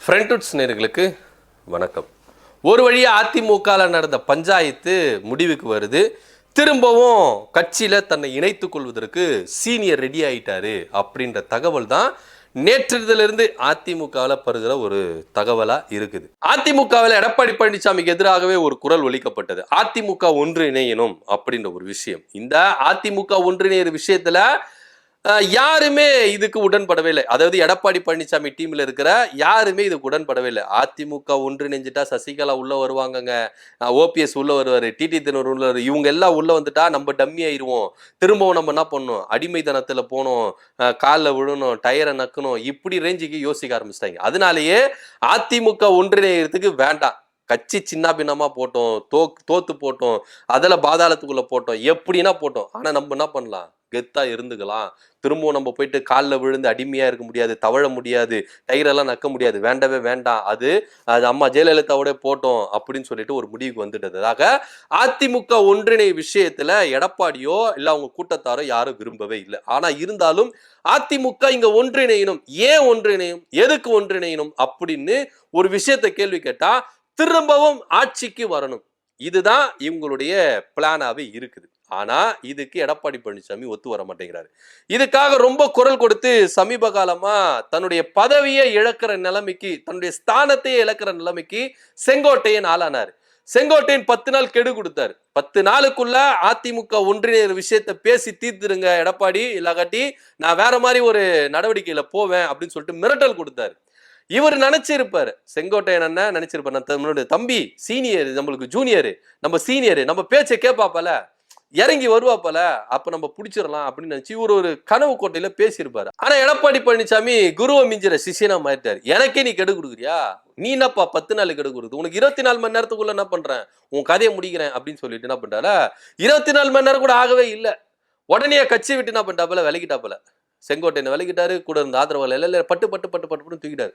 ஃப்ரெண்ட்வுட்ஸ் நேயர்களுக்கு வணக்கம். ஒரு வழியாக அதிமுகவில் நடந்த பஞ்சாயத்து முடிவுக்கு வருது. திரும்பவும் கட்சியில் தன்னை இணைத்துக் கொள்வதற்கு சீனியர் ரெடி ஆகிட்டாரு அப்படின்ற தகவல் தான் நேற்றிலிருந்து அதிமுகவில் பருகிற ஒரு தகவலாக இருக்குது. அதிமுகவில் எடப்பாடி பழனிசாமிக்கு எதிராகவே ஒரு குரல் ஒலிக்கப்பட்டது. அதிமுக ஒன்றிணையணும் அப்படின்ற ஒரு விஷயம். இந்த அதிமுக ஒன்றிணைகிற விஷயத்துல யாருமே இதுக்கு உடன்படவே இல்லை. அதாவது எடப்பாடி பழனிசாமி டீம்ல இருக்கிற யாருமே இதுக்கு உடன்படவே இல்லை. அதிமுக ஒன்றிணைஞ்சிட்டா சசிகலா உள்ள வருவாங்கங்க, ஓபிஎஸ் உள்ள வருவாரு, டிடி தினகரன் உள்ள வருவாரு, இவங்க எல்லாம் உள்ள வந்துட்டா நம்ம டம்மி ஆயிடுவோம், திரும்பவும் நம்ம என்ன பண்ணணும், அடிமைத்தனத்துல போனோம், காலில் விழணும், டயரை நக்கணும், இப்படி ரேஞ்சுக்கு யோசிக்க ஆரம்பிச்சிட்டாங்க. அதனாலேயே அதிமுக ஒன்றிணைகிறதுக்கு வேண்டாம், கட்சி சின்ன பின்னமா போட்டோம், தோத்து போட்டோம், அதுல பாதாளத்துக்குள்ள போட்டோம், எப்படின்னா போட்டோம், ஆனா நம்ம என்ன பண்ணலாம், கெத்தா இருந்துக்கலாம், திரும்பவும் நம்ம போயிட்டு காலில் விழுந்து அடிமையா இருக்க முடியாது, தவழ முடியாது, டயரெல்லாம் நக்க முடியாது, வேண்டவே வேண்டாம், அது அம்மா ஜெயலலிதாவோட போட்டோம் அப்படின்னு சொல்லிட்டு ஒரு முடிவுக்கு வந்துட்டதாக அதிமுக ஒன்றிணை விஷயத்துல எடப்பாடியோ இல்ல அவங்க கூட்டத்தாரோ யாரும் விரும்பவே இல்லை. ஆனா இருந்தாலும் அதிமுக இங்க ஒன்றிணையணும், ஏன் ஒன்றிணையும், எதுக்கு ஒன்றிணையணும் அப்படின்னு ஒரு விஷயத்த கேள்வி கேட்டா திரும்பவும் ஆட்சிக்கு வரணும், இதுதான் இவங்களுடைய பிளானாவே இருக்குது. ஆனா இதுக்கு எடப்பாடி பழனிசாமி ஒத்து வர மாட்டேங்கிறாரு. இதுக்காக ரொம்ப குரல் கொடுத்து சமீப காலமா தன்னுடைய பதவியை இழக்கிற நிலைமைக்கு, தன்னுடைய ஸ்தானத்தையே இழக்கிற நிலைமைக்கு செங்கோட்டையன் ஆளானாரு. செங்கோட்டையன் 10 நாள் கெடு கொடுத்தாரு. 10 நாளுக்குள்ள அதிமுக ஒன்றிணைற விஷயத்த பேசி தீர்த்துருங்க எடப்பாடி, இல்லாட்டி நான் வேற மாதிரி ஒரு நடவடிக்கையில போவேன் அப்படின்னு சொல்லிட்டு மிரட்டல் கொடுத்தாரு. இவர் நினைச்சிருப்பாரு, செங்கோட்டையன் என்ன நினைச்சிருப்பாரு, நம்மளுடைய தம்பி சீனியர், நம்மளுக்கு ஜூனியரு, நம்ம சீனியரு, நம்ம பேச்சை கேட்பாப்பல, இறங்கி வருவாப்பல, அப்ப நம்ம பிடிச்சிடலாம் அப்படின்னு நினைச்சு இவர் ஒரு கனவு கோட்டையில பேசியிருப்பாரு. ஆனா எடப்பாடி பழனிசாமி குருவை மிஞ்சிற சிஷியனா மாறிட்டாரு. எனக்கே நீ கெடு கொடுக்குறியா, நீ என்னப்பா 10 நாள் கெடு கொடுக்குது, உனக்கு 24 மணி நேரத்துக்குள்ள என்ன பண்றேன், உன் கதையை முடிக்கிறேன் அப்படின்னு சொல்லிட்டு என்ன பண்றாரு, 24 மணி நேரம் கூட ஆகவே இல்லை, உடனே கட்சி விட்டு என்ன பண்ணிட்டாப்பல, விலகிட்டாப்பல. செங்கோட்டையன் விலகிட்டாரு, கூட இருந்த ஆதரவாளர் பட்டு பட்டு பட்டு பட்டு தூக்கிட்டாரு.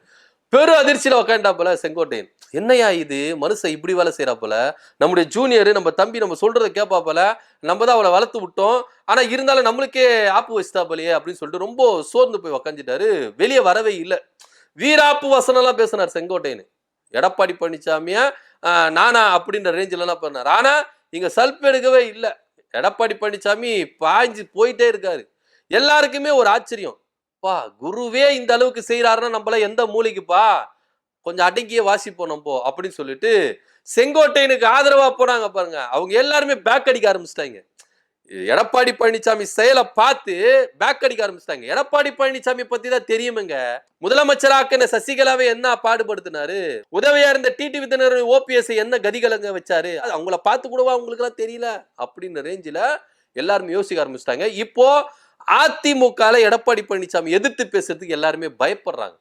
பெரும் அதிர்ச்சியில உக்காண்டாப்பல செங்கோட்டையன். என்னையா இது, மனுஷன் இப்படி வேலை செய்யறாப்பல, நம்முடைய ஜூனியர் நம்ம தம்பி நம்ம சொல்றதை கேட்பாப்பல, நம்ம தான் அவளை வளர்த்து விட்டோம், ஆனா இருந்தாலும் நம்மளுக்கே ஆப்பு வச்சுட்டாப்பலையே அப்படின்னு சொல்லிட்டு ரொம்ப சோர்ந்து போய் உக்காந்துட்டாரு. வெளியே வரவே இல்லை. வீராப்பு வசனம் எல்லாம் பேசினார் செங்கோட்டையன். எடப்பாடி பழனிசாமிய நானா அப்படின்ற ரேஞ்சில் எல்லாம் பண்ணார். ஆனா இங்க சல்ப் எடுக்கவே இல்லை. எடப்பாடி பழனிசாமி பாய்ஞ்சு போயிட்டே இருக்காரு. எல்லாருக்குமே ஒரு ஆச்சரியம், பா குருவே இந்த அளவுக்கு செய்யறாருன்னா நம்மள எந்த மூளைக்குப்பா, கொஞ்சம் அடங்கியே வாசிப்போம் நம்ம அப்படின்னு சொல்லிட்டு செங்கோட்டையனுக்கு ஆதரவா போறாங்க பாருங்க. அவங்க எல்லாருமே பேக் அடிக்க ஆரம்பிச்சிட்டாங்க. எடப்பாடி பழனிசாமி செயலை பார்த்து பேக் அடிக்க ஆரம்பிச்சிட்டாங்க. எடப்பாடி பழனிசாமி பத்தி தான் தெரியுமுங்க, முதலமைச்சராக்க சசிகலாவை என்ன பாடுபடுத்தினாரு, உதவியா இருந்த டிடி விதினர் ஓபிஎஸ் என்ன கதிகலங்க வச்சாரு, அவங்கள பார்த்து கூடவா அவங்களுக்கு எல்லாம் தெரியல அப்படின்னு ரேஞ்சில எல்லாருமே யோசிக்க ஆரம்பிச்சிட்டாங்க. இப்போ அதிமுக எடப்பாடி பழனிசாமி எதிர்த்து பேசுறதுக்கு எல்லாருமே பயப்படுறாங்க.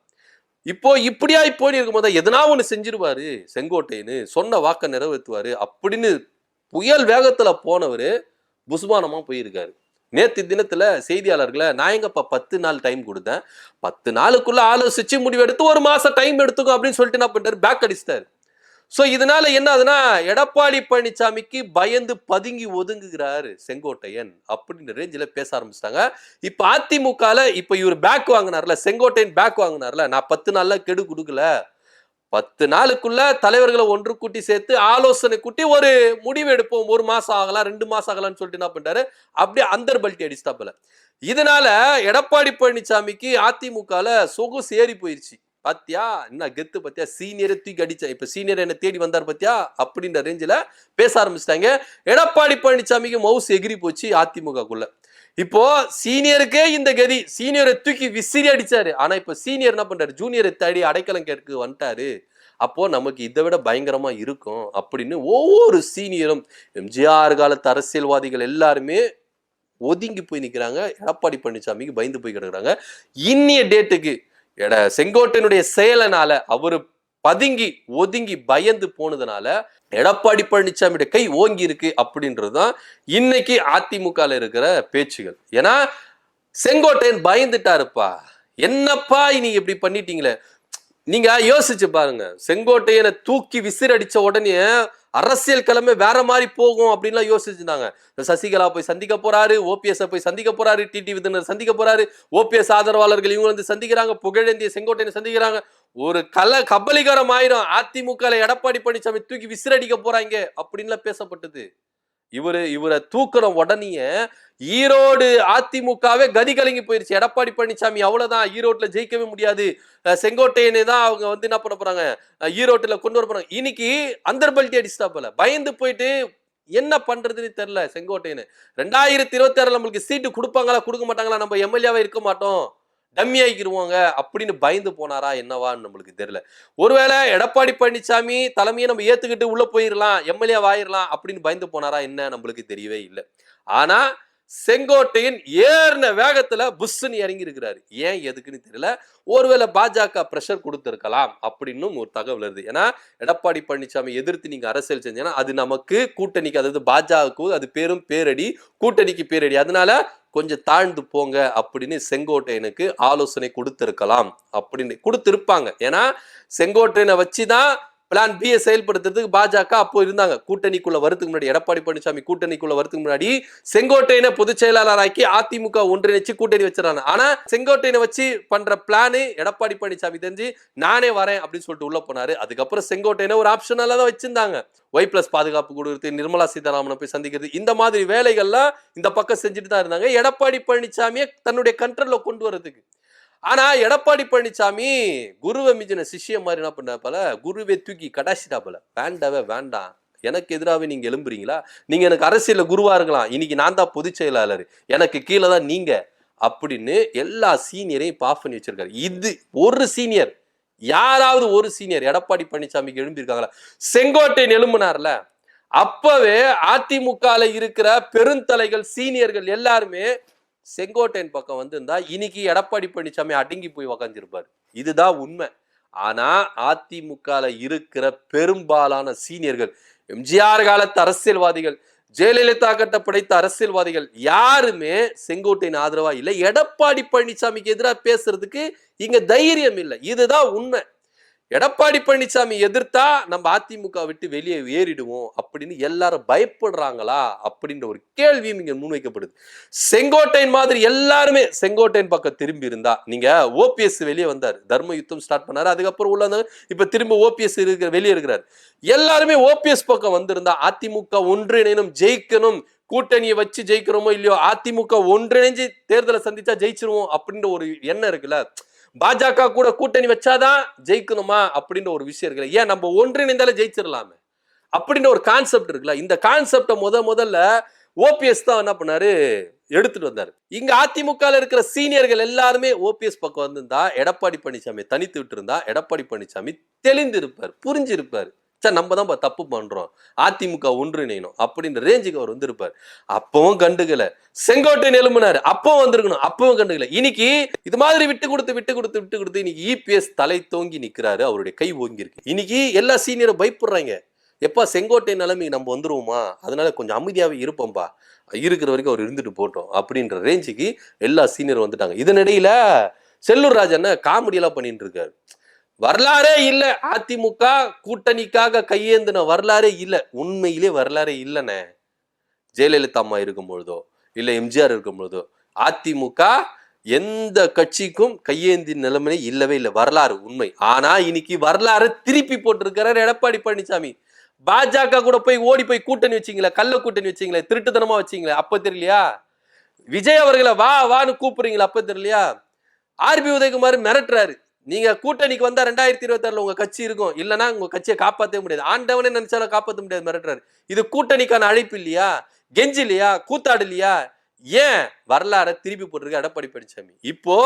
இப்போ இப்படியா போய் இருக்கும்போது எதனா ஒண்ணு செஞ்சிருவாரு செங்கோட்டையனு, சொன்ன வாக்க நிறைவேற்றுவாரு அப்படின்னு புயல் வேகத்துல போனவரு புஸ்மானமா போயிருக்காரு. நேத்து தினத்துல செய்தியாளர்களை நான் எங்கப்பா 10 நாள் டைம் கொடுத்தேன், 10 நாளுக்குள்ள ஆலோசிச்சு முடிவெடுத்து 1 மாசம் டைம் எடுத்துக்கும் அப்படின்னு சொல்லிட்டு என்ன பண்ணிட்டாரு, பேக் அடிச்சிட்டாரு. சோ இதனால என்ன ஆகுதுன்னா எடப்பாடி பழனிசாமிக்கு பயந்து பதுங்கி ஒதுங்குகிறாரு செங்கோட்டையன் அப்படின்னு ரேஞ்சில பேச ஆரம்பிச்சிட்டாங்க. இப்ப அதிமுகல இப்ப இவர் பேக் வாங்கினார்ல, செங்கோட்டையன் பேக் வாங்கினார்ல, நான் 10 நாள்ல கெடு கொடுக்கல, 10 நாளுக்குள்ள தலைவர்களை ஒன்று கூட்டி சேர்த்து ஆலோசனை கூட்டி ஒரு முடிவு எடுப்போம், 1 மாசம் ஆகலாம் 2 மாசம் ஆகலாம்னு சொல்லிட்டு என்ன பண்ணிட்டாரு, அப்படியே அந்தர் பல்ட்டி அடிச்சிட்டாப்புல. இதனால எடப்பாடி பழனிசாமிக்கு அதிமுகல சொகுசு ஏறி போயிருச்சு. பாத்தியா என்ன கெத்து, பாத்தியா சீனியரை தூக்கி அடிச்சா, இப்ப சீனியர் என்ன தேடி வந்தார் பாத்தியா அப்படின்ற ரேஞ்சில பேச ஆரம்பிச்சிட்டாங்க. எடப்பாடி பழனிசாமிக்கு மவுஸ் எகிரி போச்சு அதிமுகக்குள்ள. இப்போ சீனியருக்கே இந்த கதி, சீனியரை தூக்கி விசிறி அடிச்சாரு. ஆனா இப்ப சீனியர் என்ன பண்றாரு, ஜூனியரை தேடி அடைக்கலம் கேட்க வந்துட்டாரு. அப்போ நமக்கு இதை விட பயங்கரமா இருக்கும் அப்படின்னு ஒவ்வொரு சீனியரும், எம்ஜிஆர் காலத்து அரசியல்வாதிகள் எல்லாருமே ஒதுங்கி போய் நிக்கிறாங்க, எடப்பாடி பழனிசாமிக்கு பயந்து போய் கிடக்குறாங்க. இன்னிய டேட்டுக்கு செங்கோட்டையனுடைய செயலனால அவரு பதுங்கி ஒதுங்கி பயந்து போனதுனால எடப்பாடி பழனிசாமியோட கை ஓங்கி இருக்கு அப்படின்றதுதான் இன்னைக்கு அதிமுக இருக்கிற பேச்சுகள். ஏன்னா செங்கோட்டையன் பயந்துட்டாருப்பா, என்னப்பா நீங்க இப்படி பண்ணிட்டீங்களே. நீங்க யோசிச்சு பாருங்க, செங்கோட்டையனை தூக்கி விசிறடிச்ச உடனே அரசியல் கிழமை வேற மாதிரி போகும் அப்படின்லாம் யோசிச்சுட்டாங்க. சசிகலா போய் சந்திக்க போறாரு, ஓபிஎஸ் போய் சந்திக்க போறாரு, டிடி விதினர் சந்திக்க போறாரு, ஓபிஎஸ் ஆதரவாளர்கள் இவங்க வந்து சந்திக்கிறாங்க, புகழேந்திய செங்கோட்டையனை சந்திக்கிறாங்க, ஒரு கபலீகரம் ஆயிரும். அதிமுக எடப்பாடி பழனிசாமி தூக்கி விசிறடிக்க போறாங்க அப்படின்லாம் பேசப்பட்டது. இவரை தூக்குற உடனே ஈரோடு அதிமுகவே கதி கலங்கி போயிருச்சு. எடப்பாடி பழனிசாமி அவ்வளவுதான், ஈரோட்டுல ஜெயிக்கவே முடியாது, செங்கோட்டையனை தான் அவங்க வந்து என்ன பண்ண போறாங்க, ஈரோட்டுல கொண்டு வர போறாங்க. இன்னைக்கு அந்தர்பல்ட்டி அடிச்சுட்டா போல, பயந்து போயிட்டு என்ன பண்றதுன்னு தெரியல செங்கோட்டையனு. 2026 நம்மளுக்கு சீட்டு கொடுப்பாங்களா கொடுக்க மாட்டாங்களா, நம்ம எம்எல்ஏவா இருக்க மாட்டோம், டம்மி ஆகிக்கிருவாங்க அப்படின்னு பயந்து போனாரா என்னவான்னு நம்மளுக்கு தெரியல. ஒருவேளை எடப்பாடி பழனிசாமி தலைமையை நம்ம ஏத்துக்கிட்டு உள்ள போயிடலாம், எம்எல்ஏ ஆயிரலாம் அப்படின்னு பயந்து போனாரா என்ன நம்மளுக்கு தெரியவே இல்லை. ஆனா செங்கோட்டையன் ஏறின வேகத்துல புஷ்ன்னு இறங்கி இருக்கிறாரு. ஏன் எதுக்குன்னு தெரியல. ஒருவேளை பாஜக பிரஷர் கொடுத்திருக்கலாம் அப்படின்னு ஒரு தகவல் வருது. ஏன்னா எடப்பாடி பழனிசாமி எதிர்த்து நீங்க அரசியல் செஞ்சீங்கன்னா அது நமக்கு கூட்டணிக்கு, அதாவது பாஜகவுக்கு அது பேரும் பேரடி, கூட்டணிக்கு பேரடி, அதனால கொஞ்சம் தாழ்ந்து போங்க அப்படின்னு செங்கோட்டையனுக்கு ஆலோசனை கொடுத்திருக்கலாம், அப்படின்னு கொடுத்திருப்பாங்க. ஏன்னா செங்கோட்டையனை வச்சுதான் பிளான் பி செயல்படுத்துறதுக்கு பாஜக அப்போ இருந்தாங்க. கூட்டணிக்குள்ள வரதுக்கு முன்னாடி, எடப்பாடி பழனிசாமி கூட்டணிக்குள்ள வரதுக்கு முன்னாடி செங்கோட்டையனை பொதுச் செயலாளராக்கி அதிமுக ஒன்றிணைச்சு கூட்டணி வச்சிடறாங்க. ஆனா செங்கோட்டையனை வச்சு பண்ற பிளானு எடப்பாடி பழனிசாமி தெரிஞ்சு நானே வரேன் அப்படின்னு சொல்லிட்டு உள்ள போனாரு. அதுக்கப்புறம் செங்கோட்டையனை ஒரு ஆப்ஷனால தான் வச்சிருந்தாங்க. Y+ பாதுகாப்பு கொடுத்து நிர்மலா சீதாராமனை போய் சந்திக்கிறது, இந்த மாதிரி வேலைகள்லாம் இந்த பக்கம் செஞ்சுட்டு தான் இருந்தாங்க எடப்பாடி பழனிசாமியை தன்னுடைய கண்ட்ரோல்ல கொண்டு வரதுக்கு. ஆனா எடப்பாடி பழனிசாமி குருவை மிஞ்சின சிஷ்யம் மாதிரி என்ன பண்ணாப்பல, குருவை தூக்கி கடாசிட்டாப்பல. வேண்டவே வேண்டாம், எனக்கு எதிராகவே நீங்க எழும்புறீங்களா, நீங்க எனக்கு அரசியல்ல குருவா இருக்கலாம், இன்னைக்கு நான் தான் பொதுச் செயலாளர், எனக்கு கீழே தான் நீங்க அப்படின்னு எல்லா சீனியரையும் பாஃப் பண்ணி வச்சிருக்காரு. இது ஒரு சீனியர், யாராவது ஒரு சீனியர் எடப்பாடி பழனிசாமிக்கு எழும்பியிருக்காங்களா? செங்கோட்டையன் எழும்பினார்ல, அப்பவே அதிமுக இருக்கிற பெருந்தலைகள் சீனியர்கள் எல்லாருமே செங்கோட்டையன் பக்கம் வந்திருந்தா இன்னைக்கு எடப்பாடி பழனிசாமி அடங்கி போய் உக்காந்துருப்பாரு. இதுதான் உண்மை. ஆனா அதிமுக இருக்கிற பெரும்பாலான சீனியர்கள், எம்ஜிஆர் காலத்து அரசியல்வாதிகள், ஜெயலலிதா கட்ட படைத்த அரசியல்வாதிகள் யாருமே செங்கோட்டையன் ஆதரவா இல்லை. எடப்பாடி பழனிசாமிக்கு எதிராக பேசுறதுக்கு இங்க தைரியம் இல்லை. இதுதான் உண்மை. எடப்பாடி பழனிசாமி எதிர்த்தா நம்ம அதிமுக விட்டு வெளியே ஏறிடுவோம் அப்படின்னு எல்லாரும் பயப்படுறாங்களா அப்படின்ற ஒரு கேள்வியும் இங்க முன்வைக்கப்படுது. செங்கோட்டையன் மாதிரி எல்லாருமே செங்கோட்டையன் பக்கம் திரும்பி இருந்தா, நீங்க ஓபிஎஸ் வெளியே வந்தார், தர்ம யுத்தம் ஸ்டார்ட் பண்ணாரு, அதுக்கப்புறம் உள்ள இப்ப திரும்ப ஓபிஎஸ் வெளியே இருக்கிறார், எல்லாருமே ஓபிஎஸ் பக்கம் வந்திருந்தா அதிமுக ஒன்றிணைனும், ஜெயிக்கணும், கூட்டணியை வச்சு ஜெயிக்கிறோமோ இல்லையோ அதிமுக ஒன்றிணைஞ்சு தேர்தலை சந்திச்சா ஜெயிச்சிருவோம் அப்படின்ற ஒரு எண்ணம் இருக்குல்ல, பாஜக கூட கூட்டணி வச்சாதான் ஜெயிக்கணுமா அப்படின்ற ஒரு விஷயம் இருக்குல்ல, ஏன் நம்ம ஒன்றிணைந்தாலே ஜெயிச்சிடலாமே அப்படின்ற ஒரு கான்செப்ட் இருக்குல்ல, இந்த கான்செப்டை முதல்ல ஓபிஎஸ் தான் என்ன பண்ணாரு, எடுத்துட்டு வந்தாரு. இங்க அதிமுக இருக்கிற சீனியர்கள் எல்லாருமே ஓபிஎஸ் பக்கம் வந்திருந்தா, எடப்பாடி பழனிசாமி தனித்து விட்டு இருந்தா எடப்பாடி பழனிசாமி தெளிந்து இருப்பார், புரிஞ்சிருப்பார், நம்ம தான் தப்பு பண்றோம், அதிமுக ஒன்றிணையணும் அப்படின்ற ரேஞ்சுக்கு அவர் வந்திருப்பார். அப்பவும் கண்டுகல. செங்கோட்டையன் எழும்பினாரு, அப்பவும் வந்திருக்கணும், அப்பவும் கண்டுகல. இன்னைக்கு இது மாதிரி விட்டு கொடுத்து இன்னைக்கு இபிஎஸ் தலை தோங்கி நிக்கிறாரு, அவருடைய கை ஓங்கி இருக்கு. இன்னைக்கு எல்லா சீனியரும் பயப்படுறாங்க, எப்பா செங்கோட்டையன் நிலைமை நம்ம வந்துருவோமா, அதனால கொஞ்சம் அமைதியாவே இருப்போம்பா, இருக்கிற வரைக்கும் அவர் இருந்துட்டு போட்டோம் அப்படின்ற ரேஞ்சுக்கு எல்லா சீனியரும் வந்துட்டாங்க. இதனிடையில செல்லூர் ராஜன் காமெடியெல்லாம் பண்ணிட்டு இருக்காரு. வரலாறே இல்ல, அதிமுக கூட்டணிக்காக கையேந்தின வரலாறே இல்ல, உண்மையிலே வரலாறே இல்லைண்ணே. ஜெயலலிதா அம்மா இருக்கும் பொழுதோ இல்ல எம்ஜிஆர் இருக்கும் பொழுதோ அதிமுக எந்த கட்சிக்கும் கையேந்தி நிலைமை இல்லவே இல்லை, வரலாறு உண்மை. ஆனா இன்னைக்கு வரலாறு திருப்பி போட்டிருக்கிறார் எடப்பாடி பழனிசாமி. பாஜக கூட போய் ஓடி போய் கூட்டணி வச்சிங்களே, கள்ள கூட்டணி வச்சிங்களே, திருட்டுத்தனமா வச்சிங்களே, அப்ப தெரியலையா? விஜய் அவர்களை வா வான்னு கூப்பிடுறீங்களா, அப்ப தெரியலையா? ஆர்பி உதயகுமார் மிரட்டுறாரு, நீங்க கூட்டணிக்கு வந்தா 2026 உங்க கட்சி இருக்கும், இல்லைன்னா உங்க கட்சியை காப்பாற்றவே முடியாது, ஆண்டவனே நினைச்சாலும் காப்பாற்ற முடியாது மிரட்டுறாரு. இது கூட்டணிக்கான அழைப்பு இல்லையா, கெஞ்சி இல்லையா, கூத்தாடு இல்லையா? ஏன் வரலாற திருப்பி போட்டிருக்க எடப்பாடி பழனிசாமி. இப்போ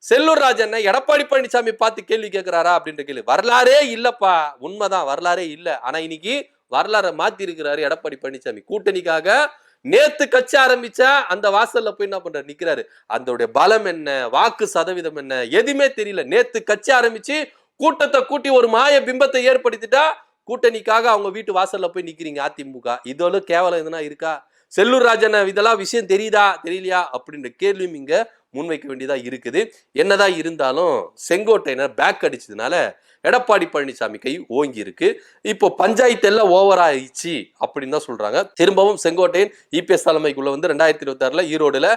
செல்லூர் ராஜன் எடப்பாடி பழனிசாமி பார்த்து கேள்வி கேட்கிறாரா அப்படின்ற கேள்வி. வரலாறே இல்லப்பா, உண்மைதான் வரலாறே இல்லை. ஆனா இன்னைக்கு வரலாறை மாத்தி இருக்கிறாரு எடப்பாடி பழனிசாமி. கூட்டணிக்காக நேத்து கட்சி ஆரம்பிச்சா அந்த வாசல்ல போய் என்ன பண்றாரு, நிக்கிறாரு. அதோட பலம் என்ன, வாக்கு சதவீதம் என்ன, எதுவுமே தெரியல. நேத்து கட்சி ஆரம்பிச்சு கூட்டத்தை கூட்டி ஒரு மாய பிம்பத்தை ஏற்படுத்திட்டா கூட்டணிக்காக அவங்க வீட்டு வாசல்ல போய் நிக்கிறீங்க அதிமுக. இதோட கேவலம் எதுனா இருக்கா? செல்லூர் ராஜன் இதெல்லாம் விஷயம் தெரியுதா தெரியலையா அப்படின்ற கேள்வியும் இங்க முன்வைக்க வேண்டியதா இருக்குது. என்னதான் இருந்தாலும் செங்கோட்டையனர் பேக் அடிச்சதுனால எடப்பாடி பழனிசாமி கை ஓங்கி இருக்கு. இப்போ பஞ்சாயத்து எல்லாம் ஓவர் ஆயிடுச்சு அப்படின்னு தான் சொல்றாங்க. திரும்பவும் செங்கோட்டையன் இபிஎஸ் தலைமைக்குள்ள வந்து 2026 ஈரோடுல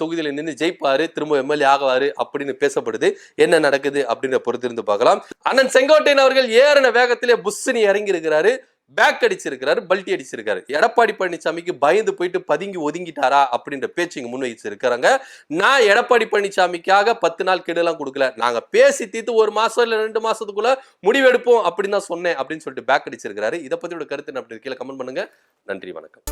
தொகுதியில நின்று ஜெயிப்பாரு, திரும்ப எம்எல்ஏ ஆகுவாரு அப்படின்னு பேசப்படுது. என்ன நடக்குது அப்படின்னு பொறுத்திருந்து பார்க்கலாம். அண்ணன் செங்கோட்டையன் அவர்கள் ஏறின வேகத்திலே புஷ்னு இறங்கி இருக்கிறாரு, பேக் அடிச்சிருக்கிறாரு, பல்ட்டி அடிச்சிருக்காரு. எடப்பாடி பழனிசாமிக்கு பயந்து போயிட்டு பதுங்கி ஒதுங்கிட்டாரா அப்படின்ற பேச்சு இங்க முன் வச்சிருக்காங்க. நான் எடப்பாடி பழனிசாமிக்காக 10 நாள் கெடுலாம் கொடுக்கல, நாங்க பேசி தீர்த்து 1 மாசம் இல்ல 2 மாசத்துக்குள்ள முடிவெடுப்போம் அப்படின்னு தான் சொன்னேன் அப்படின்னு சொல்லிட்டு பேக் அடிச்சிருக்காரு. இதை பத்தியோட கருத்து அப்படி கீழே கமெண்ட் பண்ணுங்க. நன்றி, வணக்கம்.